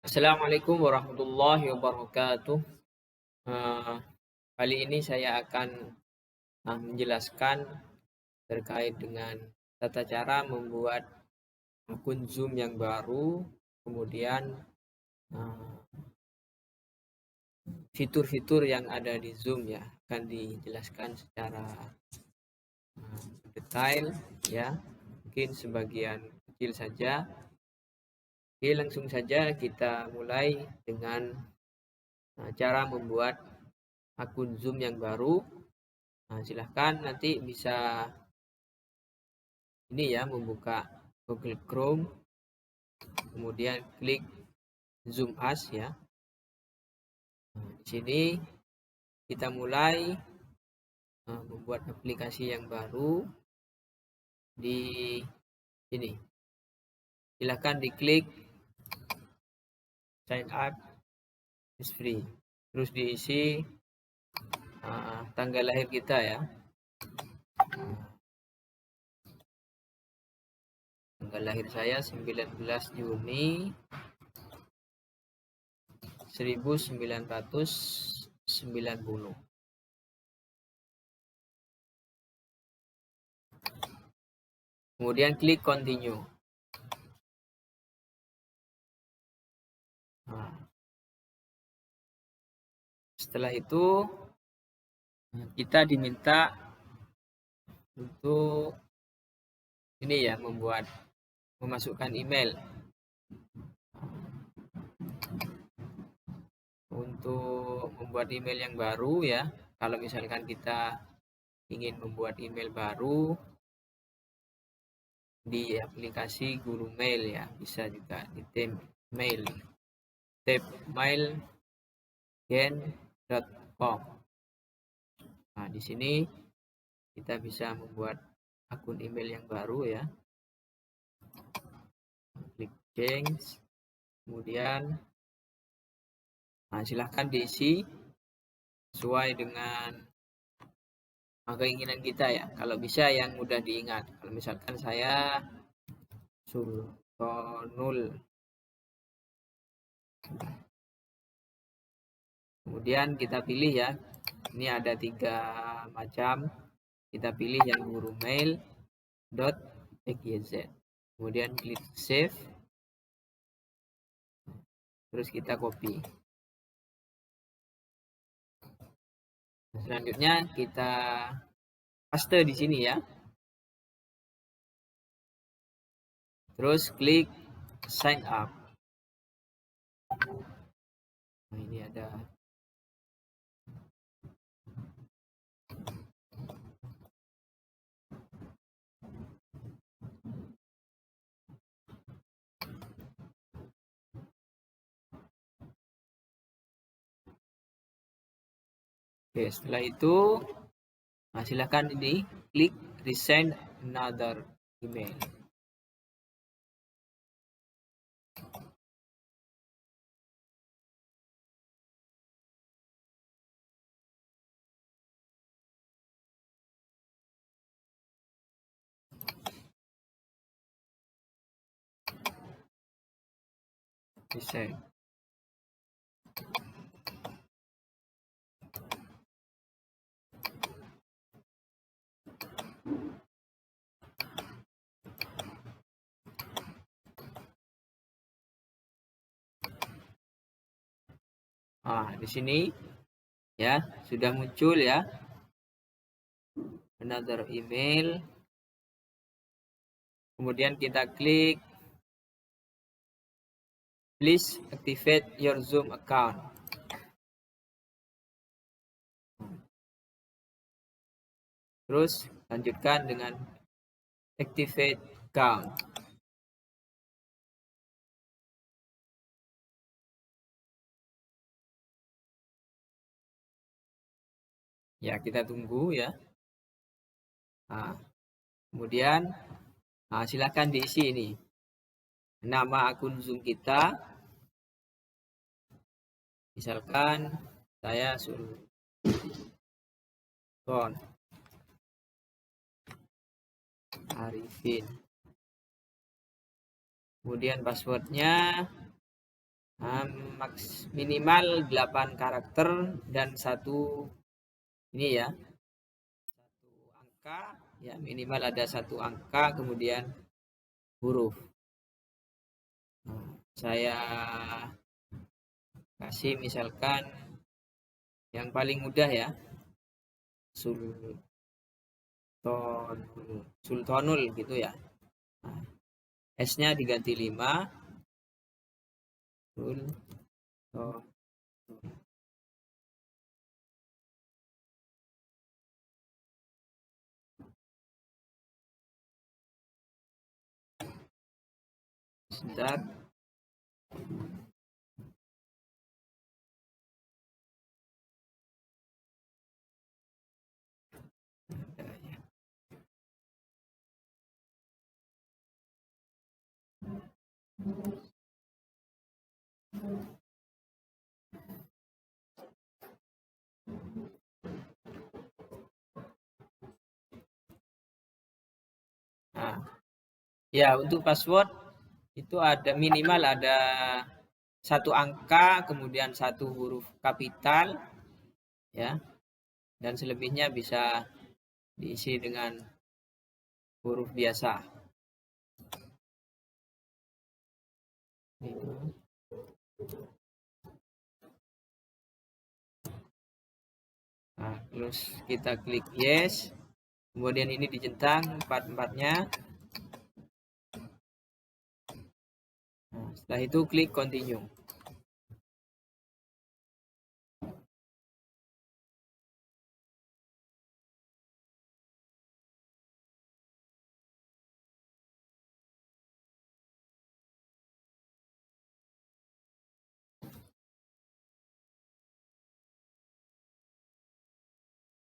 Assalamualaikum warahmatullahi wabarakatuh. Eh, Kali ini saya akan menjelaskan terkait dengan tata cara membuat akun Zoom yang baru, kemudian eh, fitur-fitur yang ada di Zoom ya akan dijelaskan secara detail ya, mungkin sebagian kecil saja. Oke, langsung saja kita mulai dengan cara membuat akun Zoom yang baru. Silahkan nanti bisa ini ya, membuka Google Chrome, kemudian klik Zoom As ya. Di sini kita mulai membuat aplikasi yang baru di sini. Silahkan diklik sign up is free. Terus diisi tanggal lahir kita ya. Tanggal lahir saya 19 Juni 1990. Kemudian klik continue. Setelah itu kita diminta untuk ini ya, memasukkan email. Untuk membuat email yang baru ya, kalau misalkan kita ingin membuat email baru di aplikasi Guru Mail ya, bisa juga di tapmail.com. Nah, di sini kita bisa membuat akun email yang baru ya. Klik change, kemudian silahkan diisi sesuai dengan keinginan kita ya. Kalau bisa yang mudah diingat. Kalau misalkan saya Sultanul, kemudian kita pilih ya. Ini ada 3 macam. Kita pilih yang gurumail.xyz. Kemudian klik save. Terus kita copy. Selanjutnya kita paste di sini ya. Terus klik sign up. Nah, ini ada Oke, setelah itu silakan ini klik resend another email. Resend. Di sini ya sudah muncul ya another email. Kemudian kita klik please activate your Zoom account. Terus lanjutkan dengan activate account. Ya, kita tunggu ya. Kemudian silakan diisi ini nama akun Zoom kita. Misalkan saya Sultan Arifin. Kemudian passwordnya minimal 8 karakter dan satu ini ya, satu angka ya, minimal ada satu angka kemudian huruf. Saya kasih misalkan yang paling mudah ya, sultonul gitu ya. S-nya diganti 5. Sultonul. Sebentar. Nah, ya untuk password itu ada minimal ada satu angka kemudian satu huruf kapital ya, dan selebihnya bisa diisi dengan huruf biasa. Nah, terus kita klik yes, kemudian ini dicentang empat-empatnya. Nah, setelah itu klik continue.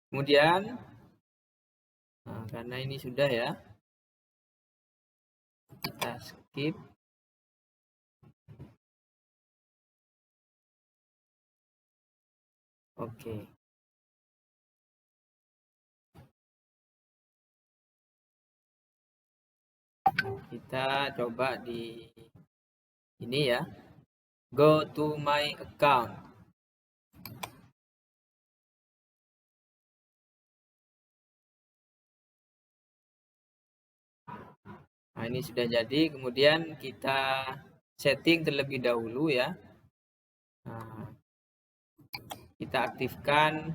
Kemudian karena ini sudah ya, kita skip. Oke. Kita coba di ini ya, go to my account. Nah, ini sudah jadi, kemudian kita setting terlebih dahulu ya. Nah, kita aktifkan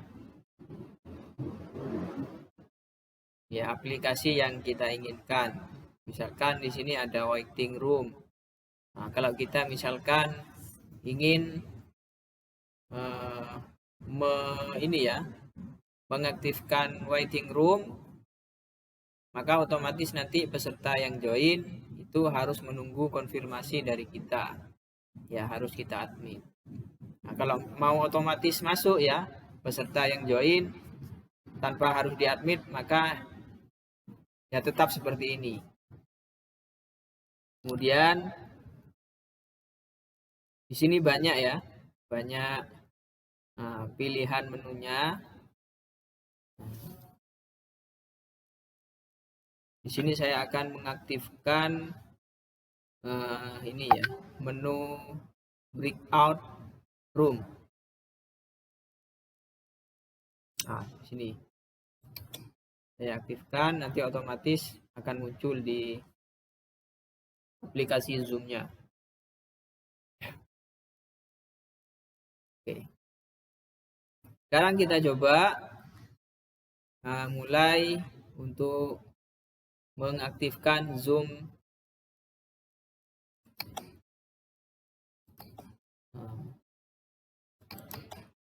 ya aplikasi yang kita inginkan. Misalkan di sini ada waiting room. Nah, kalau kita misalkan ingin ini ya, mengaktifkan waiting room, maka otomatis nanti peserta yang join itu harus menunggu konfirmasi dari kita. Ya, harus kita admin. Nah, kalau mau otomatis masuk ya, peserta yang join tanpa harus diadmit, maka ya tetap seperti ini. Kemudian di sini banyak ya, banyak pilihan menunya. Di sini saya akan mengaktifkan ini ya, menu breakout room. Nah, di sini saya aktifkan, nanti otomatis akan muncul di aplikasi Zoom-nya. Oke. Sekarang kita coba mulai untuk mengaktifkan Zoom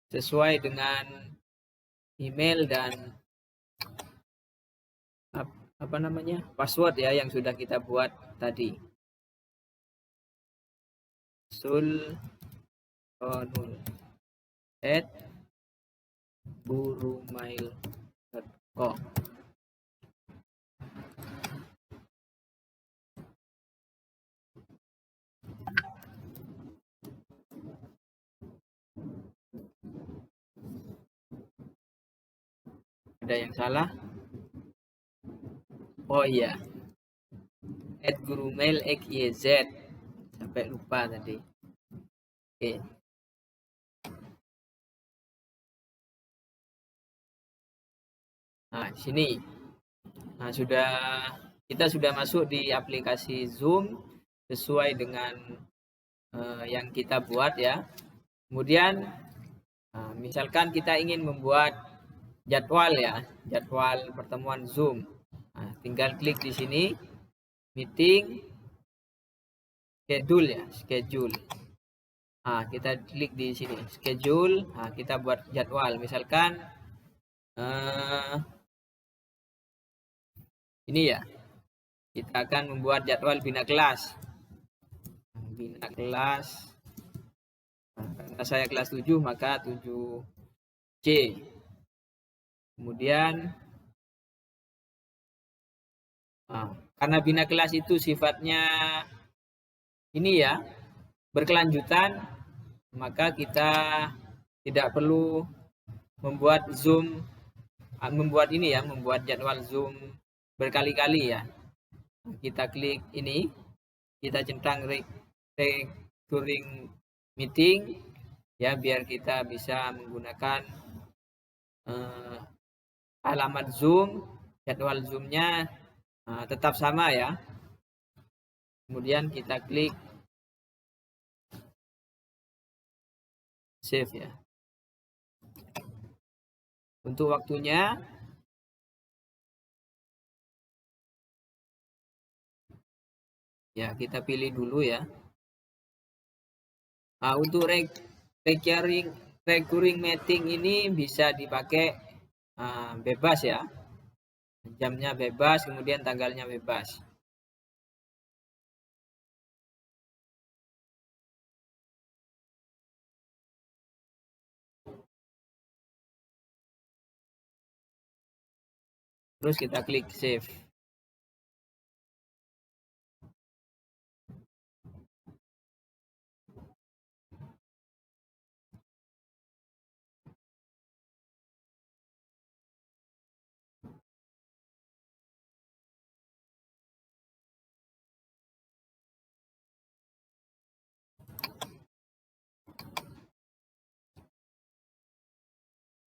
sesuai dengan email dan password ya yang sudah kita buat tadi. sultonul@burumail.com. Ada yang salah? Oh iya, @gurumail.xyz, sampai lupa tadi. Oke. Nah, di sini. Nah, kita sudah masuk di aplikasi Zoom sesuai dengan yang kita buat ya. Kemudian misalkan kita ingin membuat jadwal ya, jadwal pertemuan Zoom. Nah, tinggal klik di sini meeting schedule ya, schedule. Nah, kita klik di sini schedule. Nah, kita buat jadwal. Misalkan ini ya, kita akan membuat jadwal bina kelas. Bina kelas. Nah, karena saya kelas 7 maka 7C. Kemudian karena bina kelas itu sifatnya ini ya, berkelanjutan, maka kita tidak perlu membuat membuat jadwal Zoom berkali-kali ya. Kita klik ini, kita centang recurring meeting ya, biar kita bisa menggunakan alamat Zoom, jadwal Zoom-nya tetap sama ya. Kemudian kita klik save ya. Untuk waktunya ya, kita pilih dulu ya. Nah, untuk recurring meeting ini bisa dipakai bebas ya. Jamnya bebas, kemudian tanggalnya bebas. Terus kita klik save.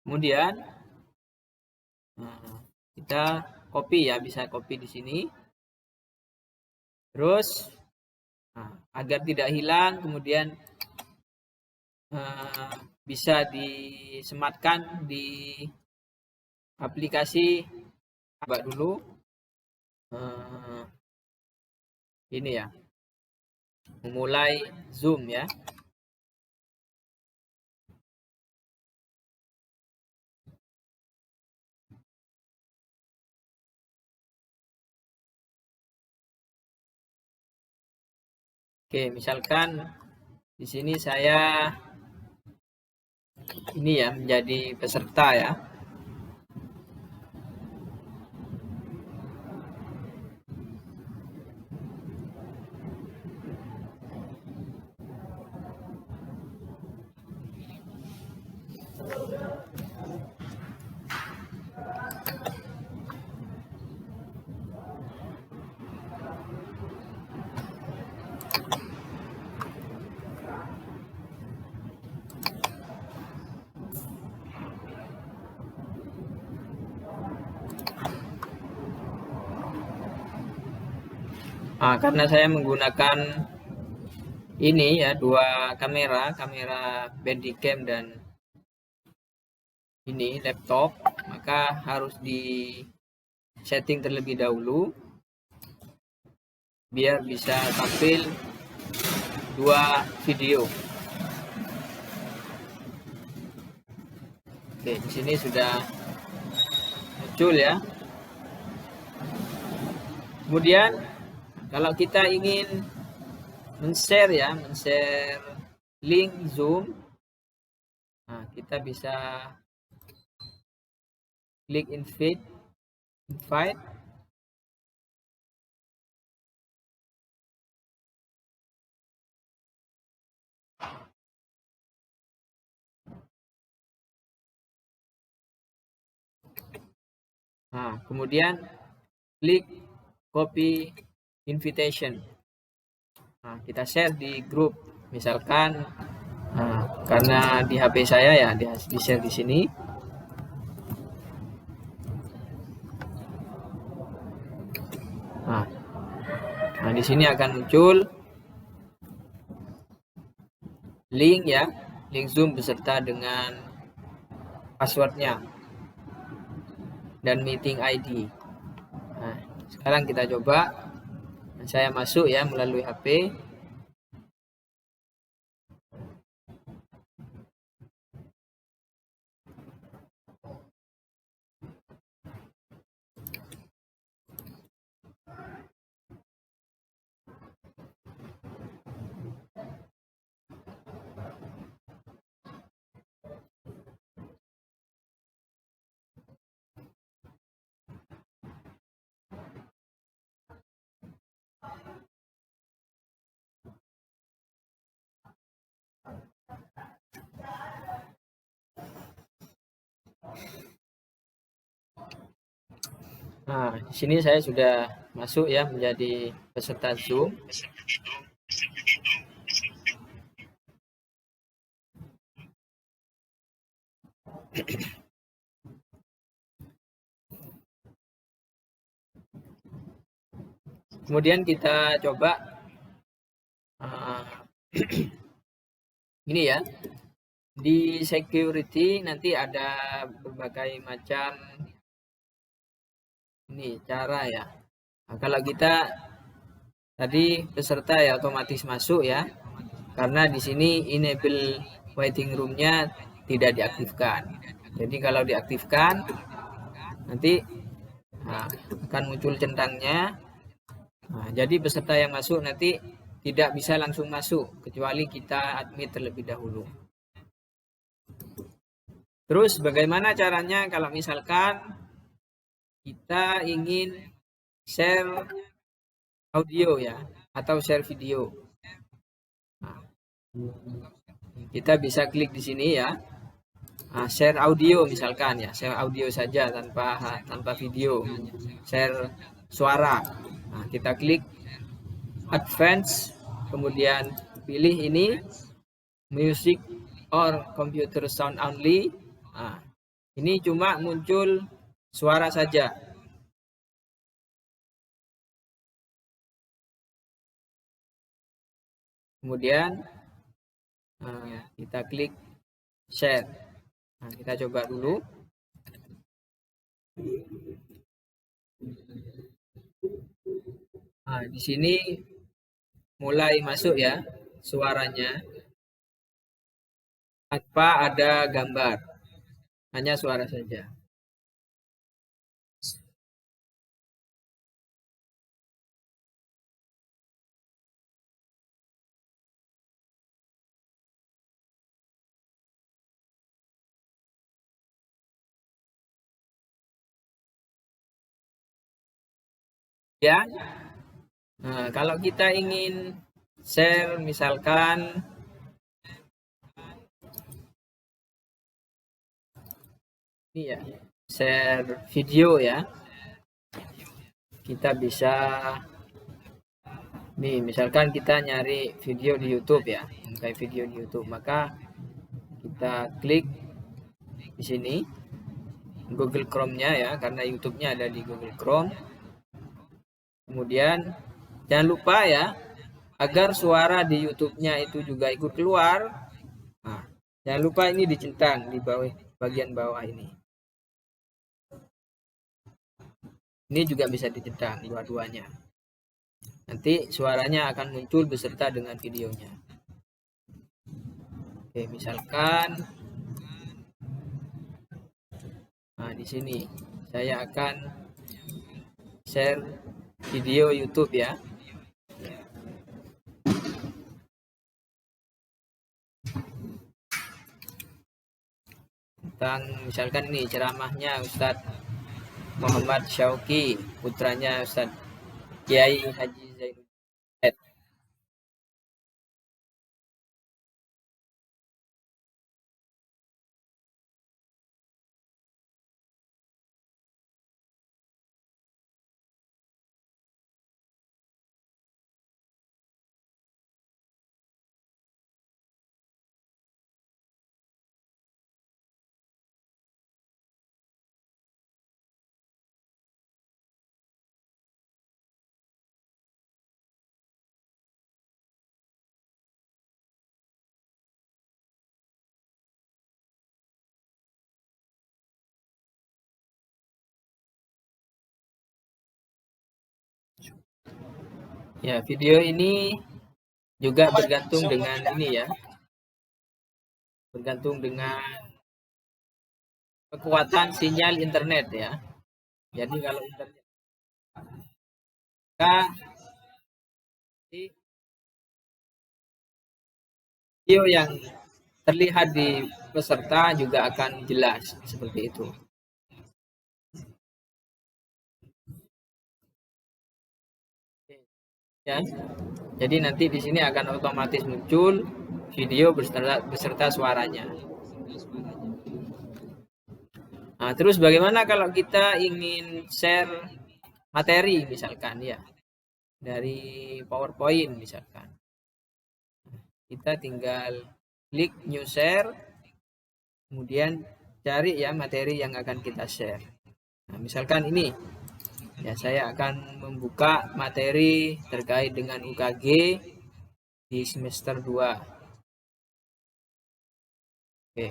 Kemudian kita copy ya, bisa copy di sini. Terus agar tidak hilang, kemudian bisa disematkan di aplikasi. Coba dulu ini ya, memulai Zoom ya. Oke, misalkan di sini saya ini ya, menjadi peserta ya. Karena saya menggunakan ini ya, dua kamera Bandicam dan ini laptop, maka harus di setting terlebih dahulu biar bisa tampil dua video. Oke, di sini sudah muncul ya. Kemudian kalau kita ingin men-share link Zoom, kita bisa klik invite. Kemudian klik copy invitation. Kita share di grup, misalkan Karena di HP saya ya di share di sini. Nah, di sini akan muncul link ya, link Zoom beserta dengan passwordnya dan meeting ID. Nah, sekarang kita coba. Saya masuk ya melalui HP. Nah, di sini saya sudah masuk ya menjadi peserta Zoom. Kemudian kita coba ini ya, di security nanti ada berbagai macam ini cara ya. Nah, kalau kita tadi peserta ya otomatis masuk ya, karena di sini enable waiting room-nya tidak diaktifkan. Jadi kalau diaktifkan nanti akan muncul centangnya. Nah, jadi peserta yang masuk nanti tidak bisa langsung masuk kecuali kita admit terlebih dahulu. Terus bagaimana caranya kalau misalkan kita ingin share audio ya atau share video? Nah, kita bisa klik di sini ya. Share audio misalkan ya, share audio saja tanpa video, share suara. Nah, kita klik advance, kemudian pilih ini music or computer sound only. Nah, ini cuma muncul suara saja. Kemudian kita klik share. Nah, kita coba dulu. Nah, di sini mulai masuk ya suaranya tanpa ada gambar, hanya suara saja. Ya, nah, kalau kita ingin share misalkan ini ya, share video ya, kita bisa nih misalkan kita nyari video di YouTube ya, kayak video di YouTube, maka kita klik di sini Google Chrome-nya ya, karena YouTube-nya ada di Google Chrome. Kemudian jangan lupa ya, agar suara di YouTube-nya itu juga ikut keluar. Nah, jangan lupa ini dicentang di bawah, bagian bawah ini. Ini juga bisa dicentang dua-duanya. Nanti suaranya akan muncul beserta dengan videonya. Oke, misalkan di sini saya akan share video YouTube ya. Tentang misalkan ini ceramahnya Ustadz Muhammad Syauqi, putranya Ustadz Kiai Haji Zainuddin. Ya, video ini juga bergantung dengan ini ya, bergantung dengan kekuatan sinyal internet ya. Jadi kalau internet video yang terlihat di peserta juga akan jelas seperti itu. Ya. Jadi nanti di sini akan otomatis muncul video beserta suaranya. Nah, terus bagaimana kalau kita ingin share materi misalkan ya dari PowerPoint misalkan. Kita tinggal klik new share, kemudian cari ya materi yang akan kita share. Nah, misalkan ini ya, saya akan membuka materi terkait dengan UKG di semester 2. Oke,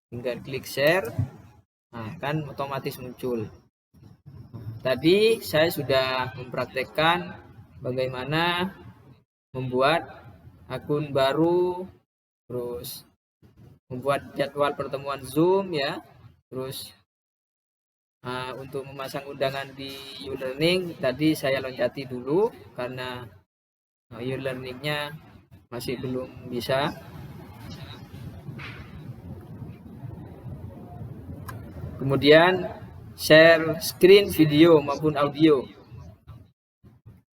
tinggal klik share. Nah, kan otomatis muncul. Tadi saya sudah mempraktekkan bagaimana membuat akun baru, terus membuat jadwal pertemuan Zoom ya, terus untuk memasang undangan di e-learning tadi saya loncati dulu karena e-learningnya masih belum bisa. Kemudian share screen video maupun audio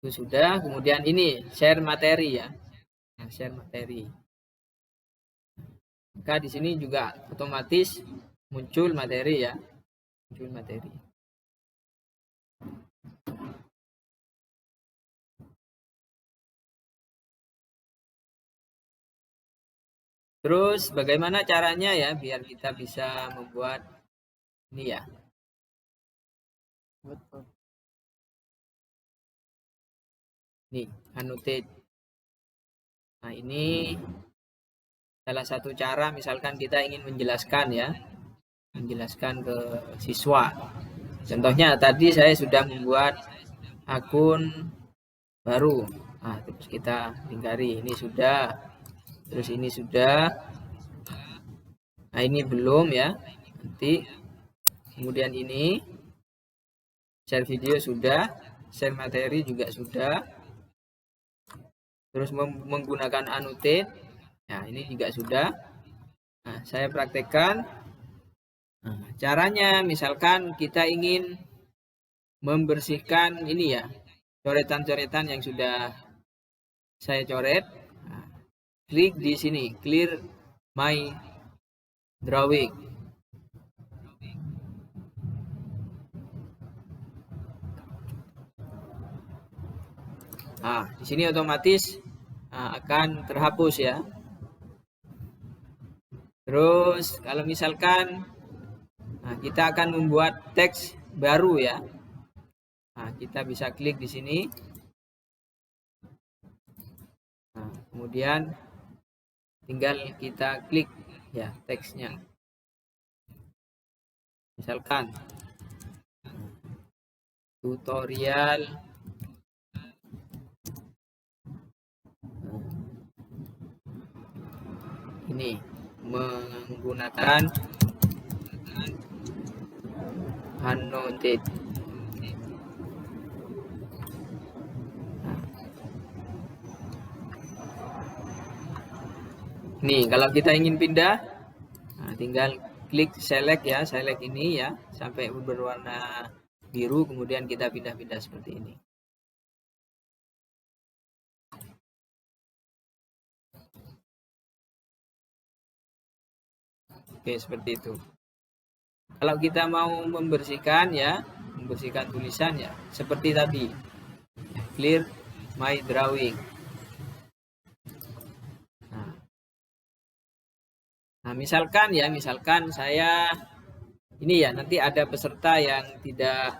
itu sudah. Kemudian ini share materi ya, nah, share materi. Maka di sini juga otomatis muncul materi ya, muncul materi. Terus bagaimana caranya ya biar kita bisa membuat ini ya. Nih, annotate. Nah, ini salah satu cara misalkan kita ingin menjelaskan ya, menjelaskan ke siswa. Contohnya tadi saya sudah membuat akun baru. Nah, terus kita lingkari ini sudah, terus ini sudah. Nah, ini belum ya. Nanti kemudian ini share video sudah, share materi juga sudah. Terus menggunakan annotate. Nah, ini juga sudah. Nah, saya praktekkan. Nah, caranya misalkan kita ingin membersihkan ini ya, coretan-coretan yang sudah saya coret. Nah, klik di sini, clear my drawing. Nah, di sini otomatis akan terhapus ya. Terus kalau misalkan kita akan membuat teks baru ya. Nah, kita bisa klik di sini. Nah, kemudian tinggal kita klik ya teksnya. Misalkan tutorial ini menggunakan annotate. Nih, kalau kita ingin pindah, tinggal klik select ya, select ini ya, sampai berwarna biru, kemudian kita pindah-pindah seperti ini. Oke, seperti itu. Kalau kita mau membersihkan ya, membersihkan tulisan ya, seperti tadi, clear my drawing. Nah, misalkan ya, misalkan saya ini ya, nanti ada peserta yang tidak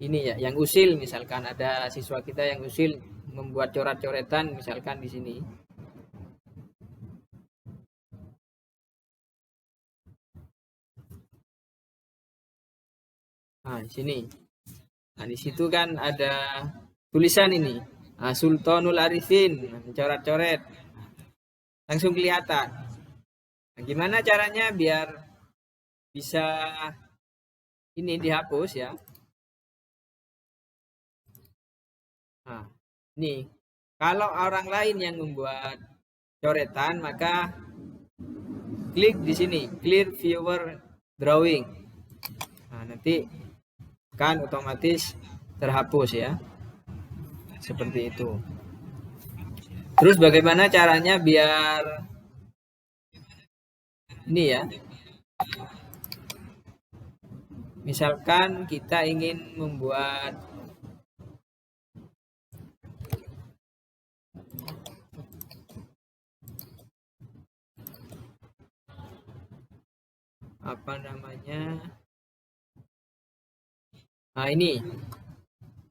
ini ya, yang usil, misalkan ada siswa kita yang usil membuat coret-coretan misalkan di sini. Nah, di sini. Nah, di situ kan ada tulisan ini. Sultanul Arifin, coret-coret, langsung kelihatan. Nah, gimana caranya biar bisa ini dihapus ya? Nah, ini kalau orang lain yang membuat coretan, maka klik di sini, clear viewer drawing. Nah, nanti kan otomatis terhapus ya. Seperti itu. Terus bagaimana caranya biar ini ya? Misalkan kita ingin membuat apa namanya? Nah, ini.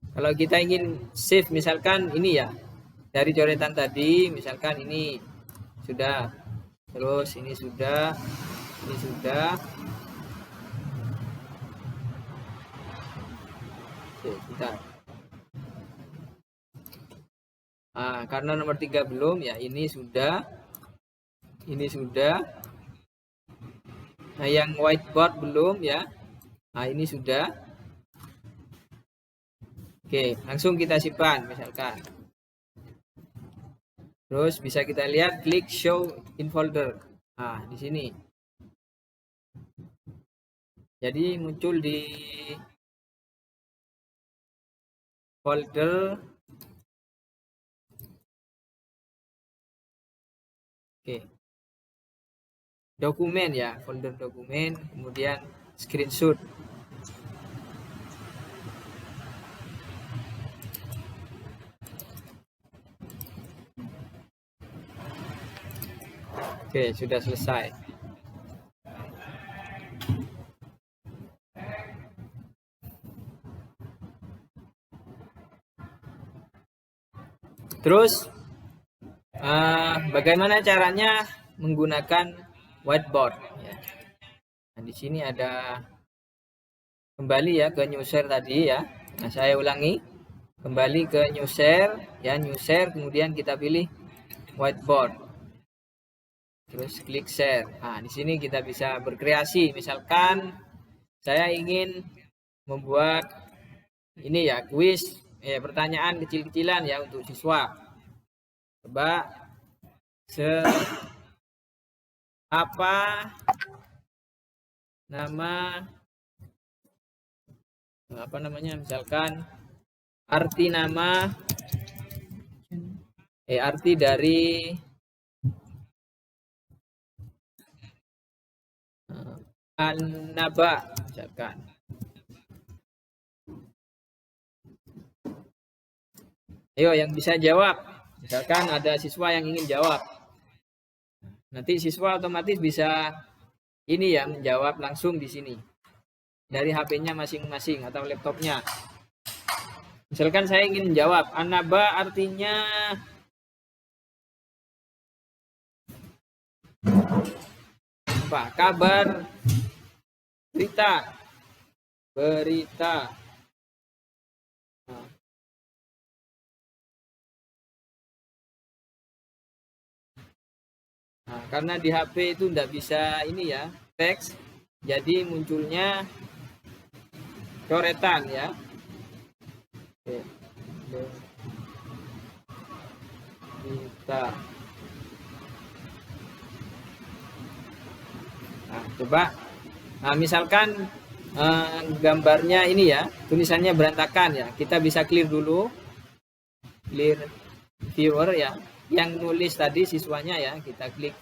Kalau kita ingin save misalkan ini ya. Dari coretan tadi, misalkan ini sudah. Terus ini sudah. Ini sudah. Oke, bentar. Nah, karena nomor 3 belum ya, ini sudah. Ini sudah. Nah, yang whiteboard belum ya. Nah, ini sudah. Oke, langsung kita simpan misalkan. Terus bisa kita lihat klik show in folder. Nah, di sini. Jadi muncul di folder dokumen ya, folder dokumen, kemudian screenshot. Oke, sudah selesai. Terus bagaimana caranya menggunakan whiteboard ya. Nah, di sini ada kembali ya ke new share tadi ya. Nah, saya ulangi. Kembali ke new share ya, new share, kemudian kita pilih whiteboard. Terus klik share. Nah, di sini kita bisa berkreasi. Misalkan saya ingin membuat ini ya, kuis pertanyaan kecil-kecilan ya untuk siswa. Coba apa namanya, misalkan arti dari An-Naba misalkan. Ayo yang bisa jawab. Misalkan ada siswa yang ingin jawab. Nanti siswa otomatis bisa ini ya, menjawab langsung di sini. Dari HP-nya masing-masing atau laptopnya. Misalkan saya ingin menjawab, An-Naba artinya apa? Kabar, berita. Nah, karena di HP itu tidak bisa ini ya, teks, jadi munculnya coretan ya. Berita. Nah, coba. Nah, misalkan gambarnya ini ya, tulisannya berantakan ya, kita bisa clear dulu, clear viewer ya. Yang nulis tadi siswanya ya, kita klik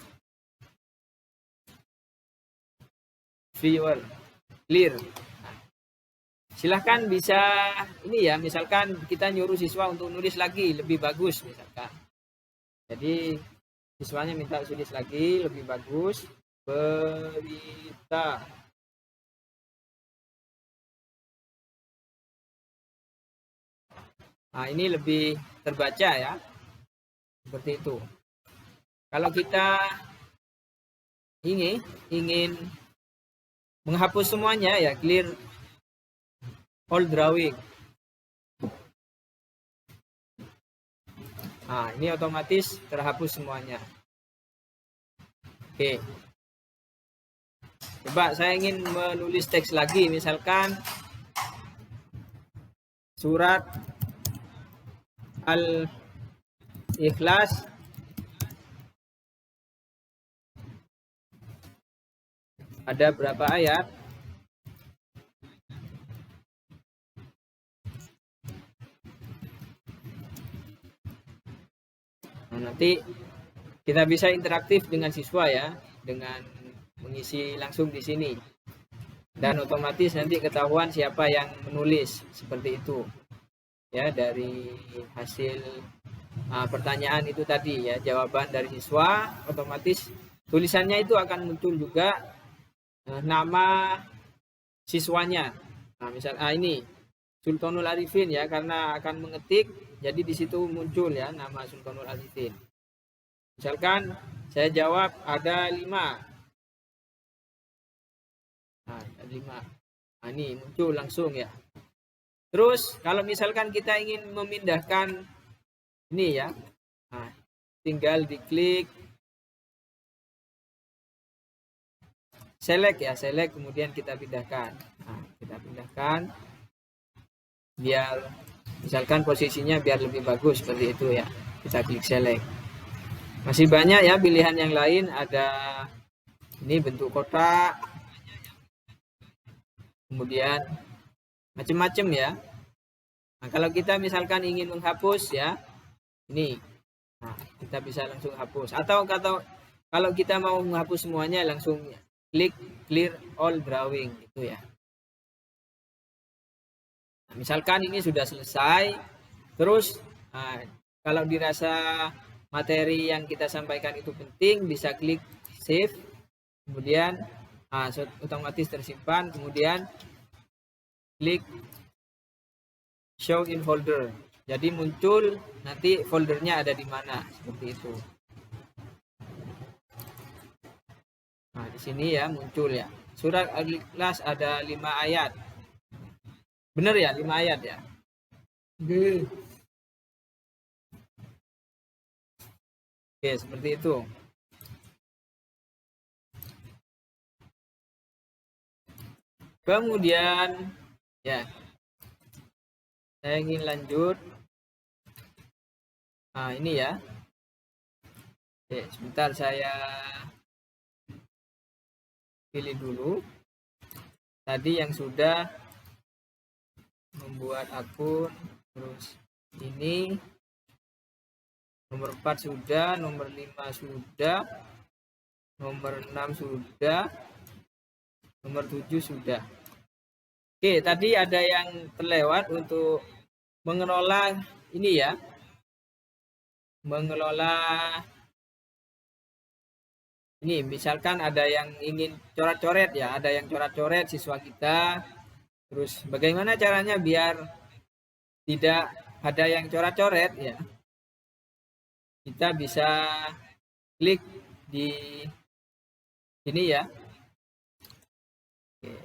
viewer, clear. Nah, silahkan bisa ini ya, misalkan kita nyuruh siswa untuk nulis lagi lebih bagus misalkan. Jadi siswanya minta tulis lagi lebih bagus, berita. Nah, ini lebih terbaca ya. Seperti itu. Kalau kita ingin menghapus semuanya ya, clear all drawing. Nah, ini otomatis terhapus semuanya. Oke. Coba saya ingin menulis teks lagi, misalkan surat Al-Ikhlas ada berapa ayat? Nah, nanti kita bisa interaktif dengan siswa ya, dengan mengisi langsung di sini. Dan otomatis nanti ketahuan siapa yang menulis, seperti itu. Ya, dari hasil pertanyaan itu tadi ya, jawaban dari siswa, otomatis tulisannya itu akan muncul juga nama siswanya. Nah, misal ini Sultanul Arifin ya, karena akan mengetik, jadi di situ muncul ya nama Sultanul Arifin. Misalkan saya jawab ada 5. Nah, ada 5. Nah, ini muncul langsung ya. Terus kalau misalkan kita ingin memindahkan ini ya, nah, tinggal diklik select ya, select kemudian kita pindahkan. Nah, kita pindahkan biar misalkan posisinya biar lebih bagus seperti itu ya. Kita klik select. Masih banyak ya pilihan yang lain, ada ini bentuk kotak, kemudian macam-macam ya. Nah, kalau kita misalkan ingin menghapus ya, ini, nah, kita bisa langsung hapus. Atau kalau kita mau menghapus semuanya, langsung klik clear all drawing gitu ya. Nah, misalkan ini sudah selesai, terus kalau dirasa materi yang kita sampaikan itu penting, bisa klik save, kemudian otomatis tersimpan, kemudian klik show in folder. Jadi muncul nanti foldernya ada di mana, seperti itu. Nah, di sini ya muncul ya. Surat Al-Ikhlas ada 5 ayat. Benar ya, 5 ayat ya. Oke, seperti itu. Kemudian ya, saya ingin lanjut. Nah, ini ya. Oke, sebentar saya pilih dulu. Tadi yang sudah membuat akun, terus ini nomor 4 sudah, nomor 5 sudah, nomor 6 sudah, nomor 7 sudah. Oke, tadi ada yang terlewat untuk mengelola ini ya. Mengelola ini, misalkan ada yang ingin coret-coret ya, ada yang coret-coret siswa kita. Terus bagaimana caranya biar tidak ada yang coret-coret ya. Kita bisa klik di sini ya. Oke.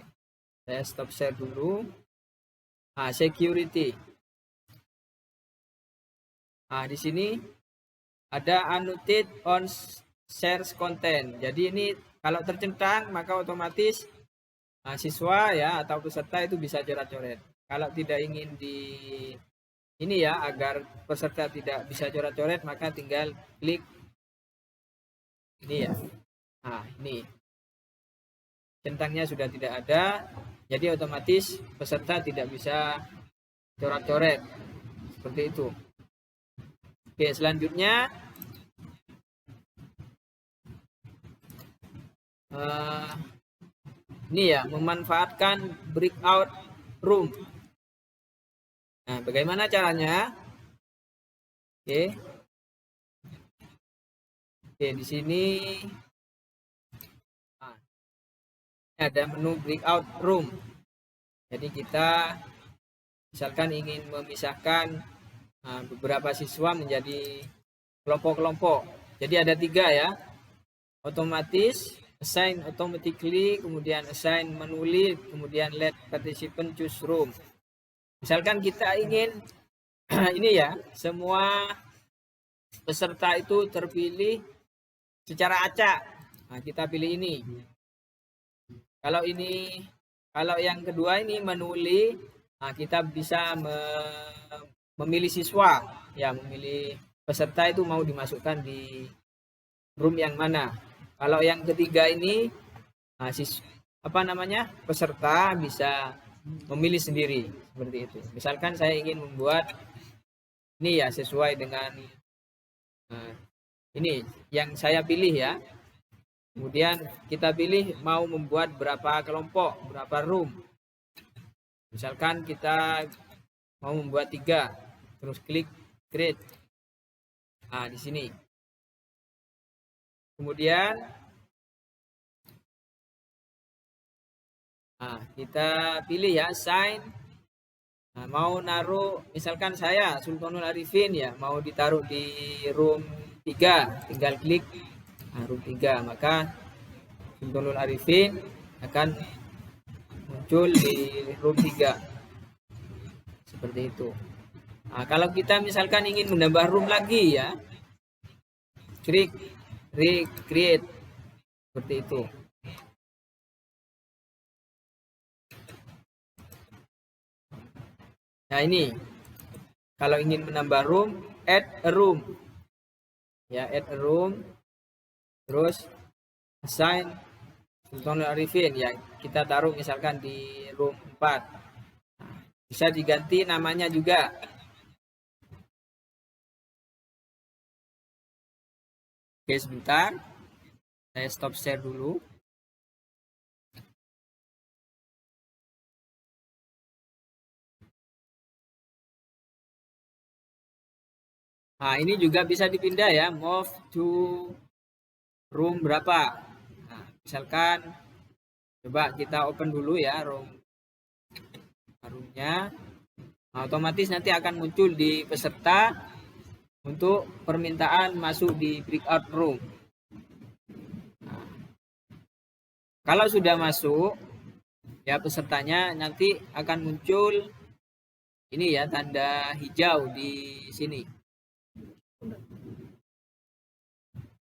Saya stop share dulu. Security. Di sini ada annotate on shares content. Jadi ini kalau tercentang maka otomatis siswa ya atau peserta itu bisa coret-coret. Kalau tidak ingin di ini ya, agar peserta tidak bisa coret-coret, maka tinggal klik ini ya. Nah, ini centangnya sudah tidak ada, jadi otomatis peserta tidak bisa coret-coret seperti itu. Oke, selanjutnya ini ya, memanfaatkan breakout room. Nah, bagaimana caranya? Oke, di sini ada menu breakout room. Jadi kita misalkan ingin memisahkan beberapa siswa menjadi kelompok-kelompok. Jadi ada 3 ya. Otomatis, assign automatically, kemudian assign manually, kemudian let participant choose room. Misalkan kita ingin ini ya, semua peserta itu terpilih secara acak. Nah, kita pilih ini. Kalau yang kedua ini menuli, nah kita bisa memilih siswa, ya memilih peserta itu mau dimasukkan di room yang mana. Kalau yang ketiga ini, nah, peserta bisa memilih sendiri seperti itu. Misalkan saya ingin membuat ini ya sesuai dengan ini yang saya pilih ya. Kemudian kita pilih mau membuat berapa kelompok, berapa room. Misalkan kita mau membuat 3, terus klik create. Nah, di sini. Kemudian kita pilih ya assign. Nah, mau naruh misalkan saya Sultanul Arifin ya, mau ditaruh di room 3, tinggal klik room 3, maka Sultanul Arifin akan muncul di room 3 seperti itu. Nah, kalau kita misalkan ingin menambah room lagi ya, klik recreate seperti itu. Nah, ini kalau ingin menambah room, add a room. Ya, add a room. Terus assign Sultanul Arifin ya, kita taruh misalkan di room 4. Nah, bisa diganti namanya juga. Oke, sebentar. Saya stop share dulu. Nah, ini juga bisa dipindah ya, move to room berapa. Nah, misalkan coba kita open dulu ya roomnya. Nah, otomatis nanti akan muncul di peserta untuk permintaan masuk di breakout room. Nah, kalau sudah masuk ya pesertanya nanti akan muncul ini ya tanda hijau di sini.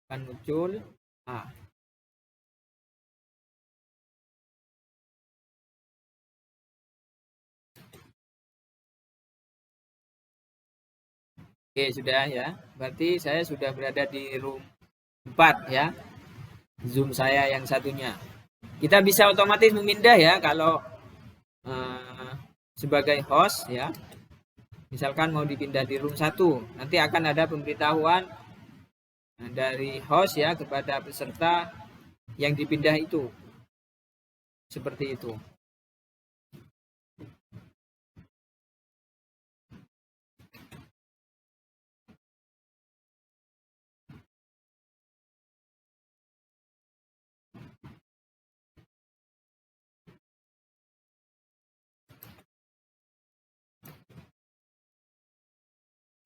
Akan muncul. Nah, oke, sudah ya. Berarti saya sudah berada di room 4 ya. Zoom saya yang satunya. Kita bisa otomatis memindah ya kalau sebagai host ya. Misalkan mau dipindah di room 1, nanti akan ada pemberitahuan dari host ya kepada peserta yang dipindah itu. Seperti itu.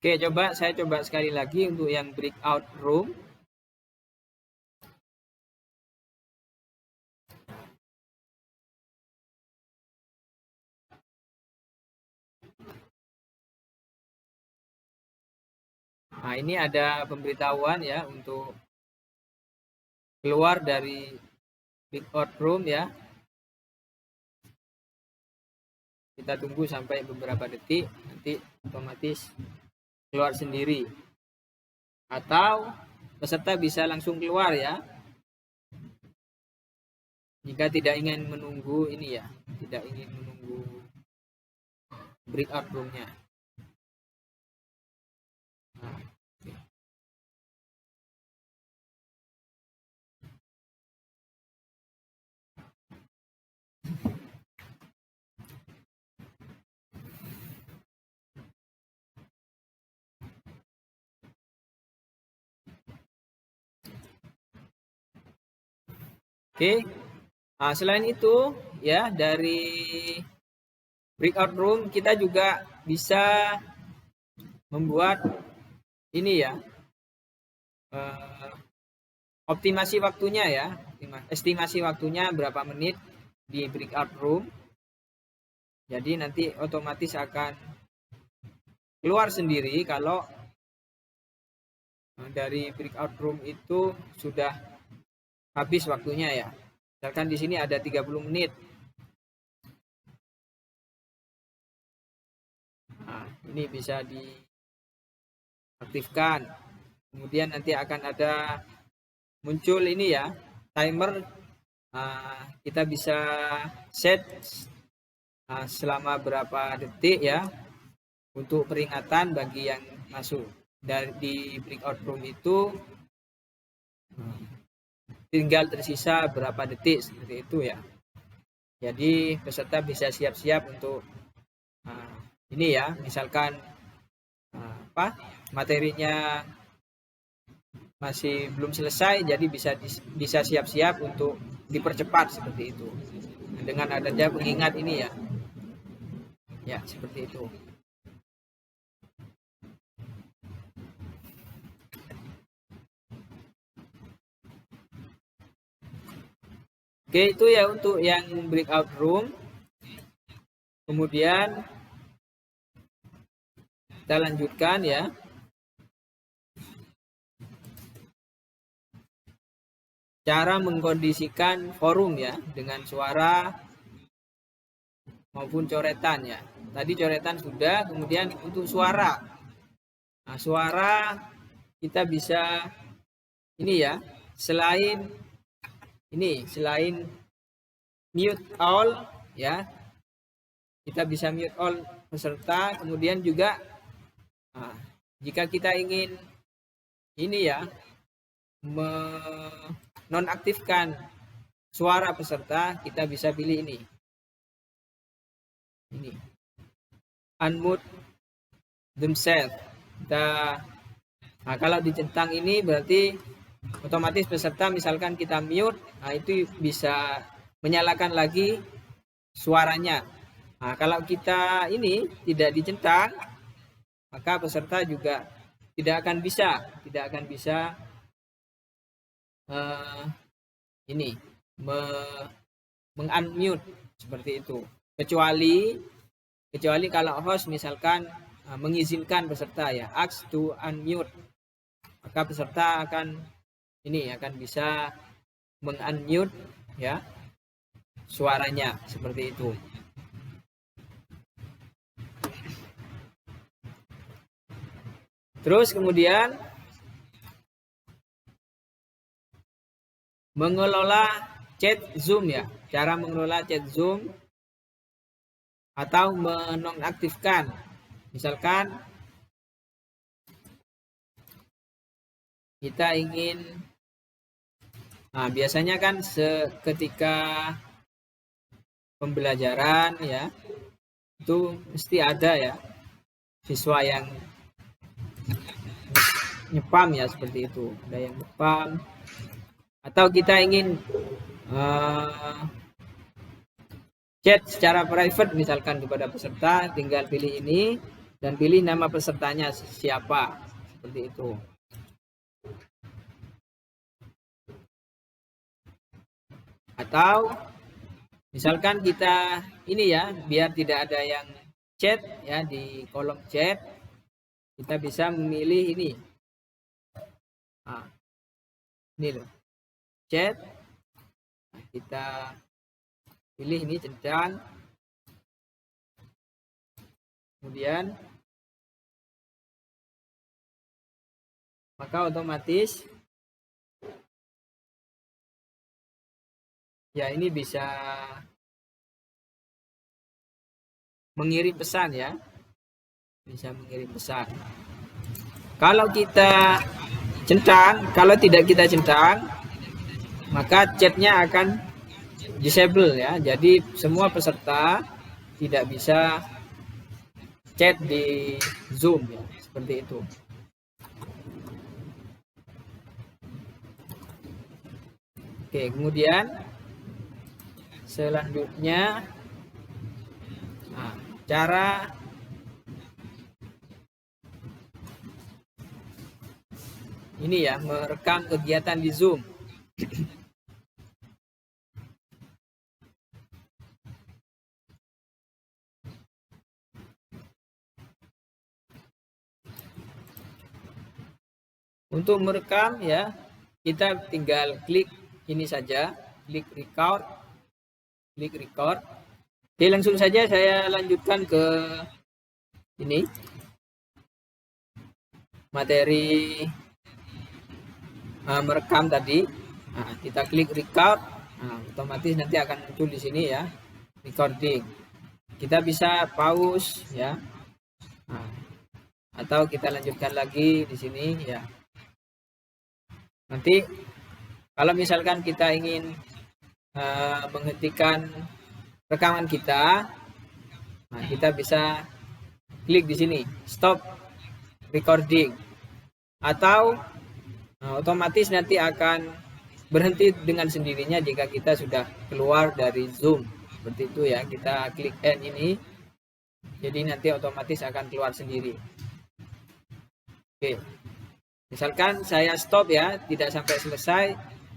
Oke, saya coba sekali lagi untuk yang breakout room. Nah, ini ada pemberitahuan ya untuk keluar dari breakout room ya. Kita tunggu sampai beberapa detik, nanti otomatis keluar sendiri. Atau peserta bisa langsung keluar ya. Jika tidak ingin menunggu ini ya, tidak ingin menunggu breakout room-nya. Nah, oke. Nah, selain itu ya dari breakout room kita juga bisa membuat ini ya optimasi waktunya ya, estimasi waktunya berapa menit di breakout room. Jadi nanti otomatis akan keluar sendiri kalau dari breakout room itu sudah habis waktunya ya. Misalkan di sini ada 30 menit. Nah, ini bisa diaktifkan. Kemudian nanti akan ada muncul ini ya, timer. Kita bisa set selama berapa detik ya, untuk peringatan bagi yang masuk dari di breakout room itu. Tinggal tersisa berapa detik seperti itu ya. Jadi peserta bisa siap-siap untuk ini ya, misalkan materinya masih belum selesai, jadi bisa siap-siap untuk dipercepat seperti itu. Dengan adanya pengingat ini ya. Ya, seperti itu. Oke, itu ya untuk yang breakout room. Kemudian kita lanjutkan ya. Cara mengkondisikan forum ya, dengan suara maupun coretan ya. Tadi coretan sudah, kemudian untuk suara. Nah, suara kita bisa ini ya, selain mute all ya, kita bisa mute all peserta. Kemudian juga jika kita ingin ini ya, menonaktifkan suara peserta, kita bisa pilih ini unmute themselves. Kalau dicentang ini berarti otomatis peserta, misalkan kita mute, itu bisa menyalakan lagi suaranya. Kalau kita ini tidak dicentang, maka peserta juga tidak akan bisa meng-unmute seperti itu. Kecuali kalau host misalkan mengizinkan peserta ya, ask to unmute, maka peserta akan bisa meng-unmute ya suaranya seperti itu. Terus kemudian mengelola chat Zoom ya. Cara mengelola chat Zoom atau menonaktifkan. Misalkan kita ingin biasanya kan ketika pembelajaran ya, itu mesti ada ya siswa yang nyepam ya, seperti itu. Ada yang nyepam, atau kita ingin chat secara private misalkan kepada peserta, tinggal pilih ini dan pilih nama pesertanya siapa, seperti itu. Atau misalkan kita ini ya, biar tidak ada yang chat ya di kolom chat, kita bisa memilih ini. Ini loh, chat. Kita pilih ini centang. Kemudian maka otomatis ya ini bisa mengirim pesan ya. Bisa mengirim pesan. Kalau kita centang, kalau tidak kita centang, maka chatnya akan disable ya. Jadi semua peserta tidak bisa chat di Zoom ya, seperti itu. Oke, kemudian selanjutnya cara ini ya, merekam kegiatan di Zoom. Untuk merekam ya, kita tinggal klik ini saja, klik record. Oke, langsung saja saya lanjutkan ke ini materi merekam tadi. Nah, kita klik record, nah, otomatis nanti akan muncul di sini ya, recording. Kita bisa pause ya, nah, atau kita lanjutkan lagi di sini ya. Nanti kalau misalkan kita ingin menghentikan rekaman kita, nah, kita bisa klik di sini stop recording, atau otomatis nanti akan berhenti dengan sendirinya jika kita sudah keluar dari Zoom. Seperti itu ya, kita klik end ini, jadi nanti otomatis akan keluar sendiri. Oke, misalkan saya stop ya, tidak sampai selesai,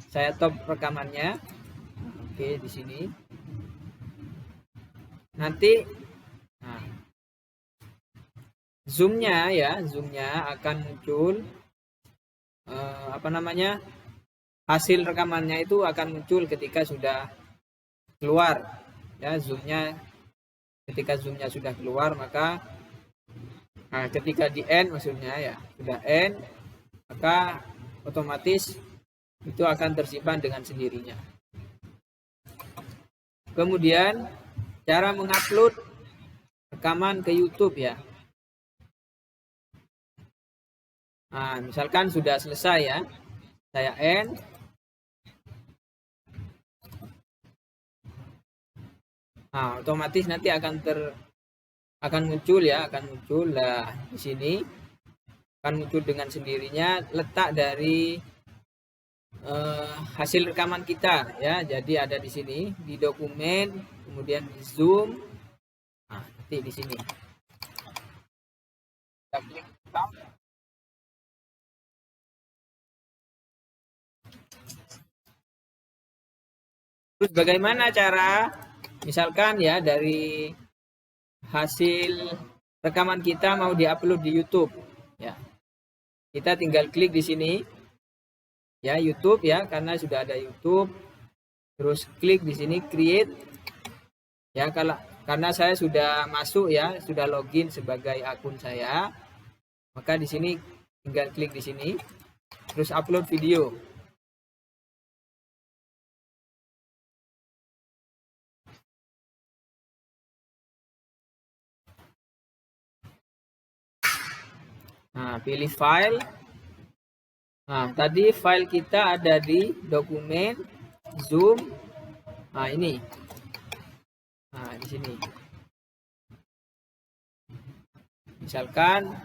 saya stop rekamannya. Oke, di sini nanti zoomnya akan muncul hasil rekamannya itu akan muncul ketika sudah keluar ya, ketika zoomnya sudah keluar, maka ketika di end maksudnya ya, sudah end, maka otomatis itu akan tersimpan dengan sendirinya. Kemudian cara mengupload rekaman ke YouTube ya. Nah, misalkan sudah selesai ya, saya end. Nah, otomatis nanti akan muncul ya, lah di sini akan muncul dengan sendirinya letak dari hasil rekaman kita ya. Jadi ada di sini di dokumen, kemudian di Zoom. Nah, nanti di sini kita klik start. Terus bagaimana cara, misalkan ya, dari hasil rekaman kita mau diupload di YouTube ya, kita tinggal klik di sini ya, YouTube ya, karena sudah ada YouTube. Terus klik di sini create ya, karena saya sudah masuk ya, sudah login sebagai akun saya, maka di sini tinggal klik di sini, terus upload video. Nah, pilih file. Nah, tadi file kita ada di dokumen, Zoom. Nah, ini. Nah, di sini. Misalkan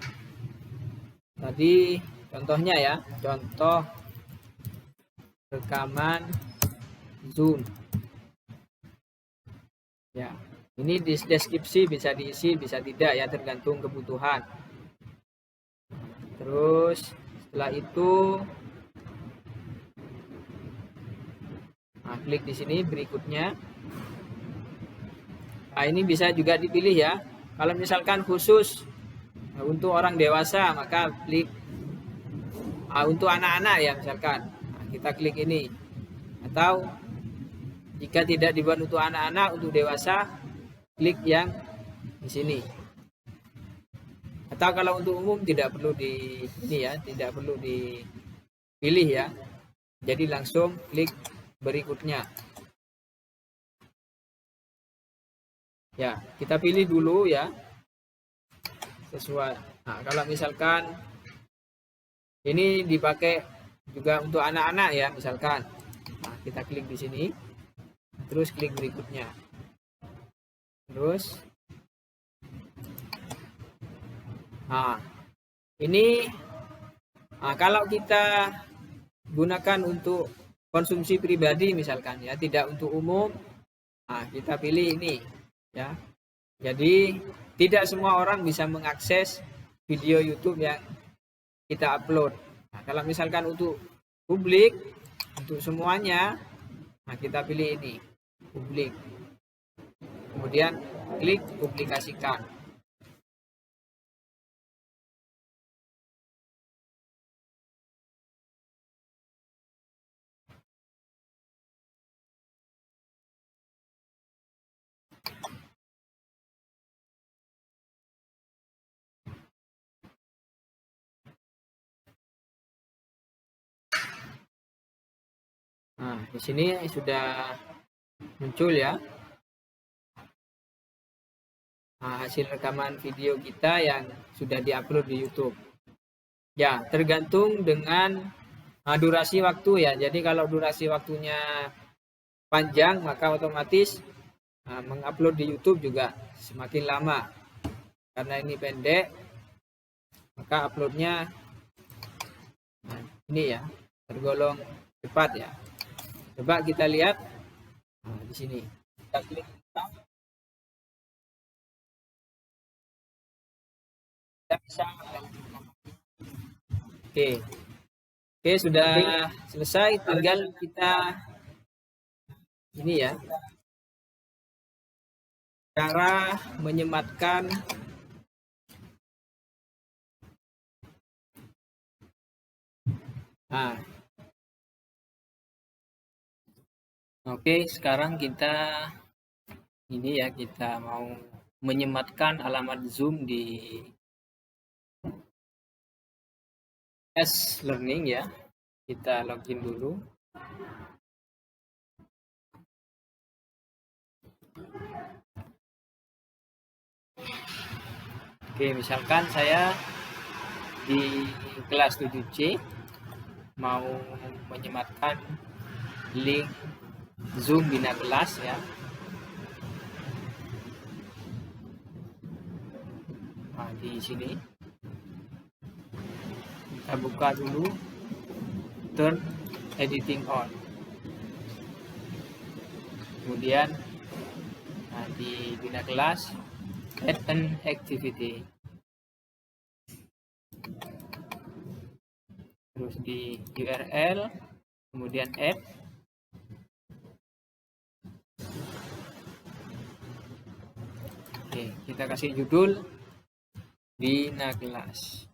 tadi contohnya ya, contoh rekaman Zoom. Ya, ini di deskripsi bisa diisi, bisa tidak ya, tergantung kebutuhan. Terus setelah itu klik di sini berikutnya. Nah, ini bisa juga dipilih ya. Kalau misalkan khusus untuk orang dewasa, maka klik untuk anak-anak ya, misalkan. Nah, kita klik ini. Atau jika tidak dibuat untuk anak-anak, untuk dewasa, klik yang di sini. Atau kalau untuk umum tidak perlu tidak perlu dipilih ya. Jadi langsung klik berikutnya. Ya, kita pilih dulu ya, sesuai. Nah, kalau misalkan ini dipakai juga untuk anak-anak ya, misalkan. Nah, kita klik di sini. Terus klik berikutnya. Terus ini kalau kita gunakan untuk konsumsi pribadi misalkan ya, tidak untuk umum, kita pilih ini ya. Jadi tidak semua orang bisa mengakses video YouTube yang kita upload. Nah, kalau misalkan untuk publik, untuk semuanya, kita pilih ini, publik. Kemudian klik publikasikan. Nah, di sini sudah muncul ya. Nah, hasil rekaman video kita yang sudah diupload di YouTube. Ya, tergantung dengan durasi waktu ya. Jadi kalau durasi waktunya panjang, maka otomatis mengupload di YouTube juga semakin lama. Karena ini pendek, maka uploadnya ini ya, tergolong cepat ya. Coba kita lihat di sini. Kita klik. Kita bisa. Oke, sudah selesai. Tinggal kita ini ya, cara menyematkan oke, sekarang kita ini ya, kita mau menyematkan alamat Zoom di S-Learning ya. Kita login dulu. Oke, misalkan saya di kelas 7C mau menyematkan link Zoom Bina Kelas ya. Nah, di sini kita buka dulu, turn editing on. Kemudian di Bina Kelas, add an activity. Terus di URL, kemudian add. Oke, kita kasih judul Bina Kelas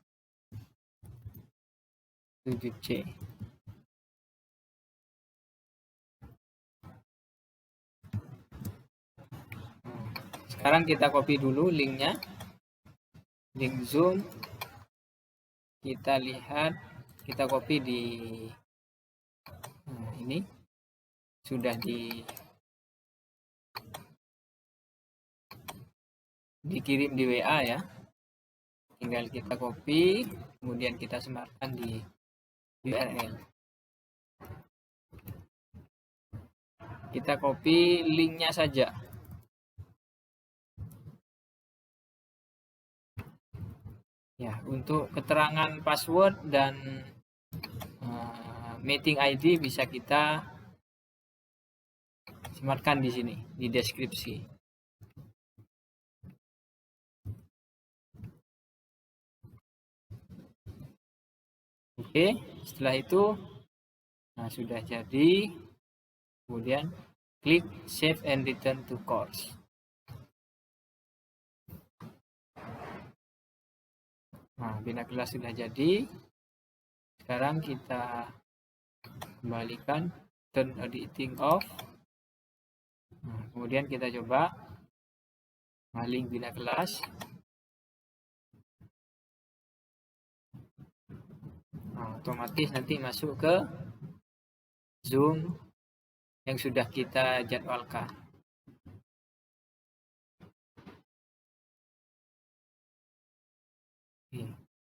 7C. Sekarang kita copy dulu linknya, link Zoom. Kita lihat, kita copy di ini sudah dikirim di WA ya. Tinggal kita copy, kemudian kita sematkan di URL. Kita copy linknya saja. Ya, untuk keterangan password dan meeting ID bisa kita sematkan di sini, di deskripsi. Oke, setelah itu sudah jadi. Kemudian klik save and return to course. Nah, Bina Kelas sudah jadi. Sekarang kita kembalikan, turn editing off. Nah, kemudian kita coba link Bina Kelas. Nah, otomatis nanti masuk ke Zoom yang sudah kita jadwalkan.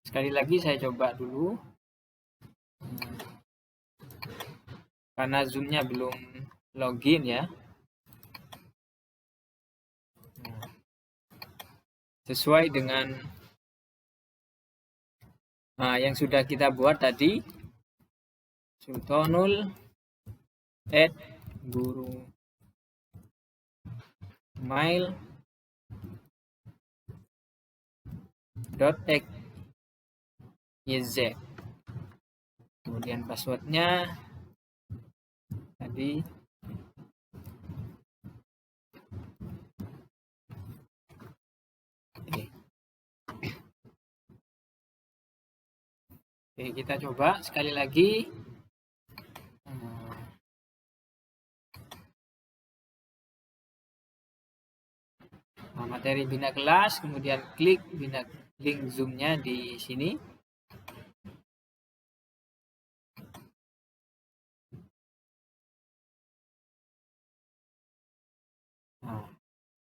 Sekali lagi saya coba dulu. Karena Zoom-nya belum login ya. Sesuai dengan yang sudah kita buat tadi. Sultanul add guru mail .xyz. Kemudian passwordnya tadi Oke, kita coba sekali lagi. Materi Bina Kelas, kemudian klik link Zoom-nya di sini.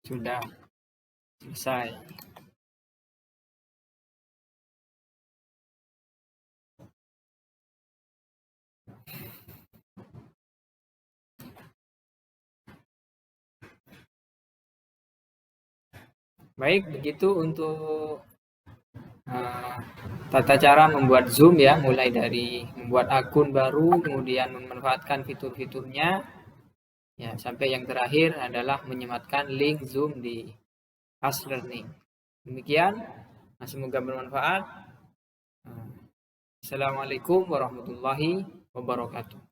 Sudah selesai. Baik, begitu untuk tata cara membuat Zoom ya, mulai dari membuat akun baru, kemudian memanfaatkan fitur-fiturnya, ya sampai yang terakhir adalah menyematkan link Zoom di Fast Learning. Demikian, semoga bermanfaat. Assalamualaikum warahmatullahi wabarakatuh.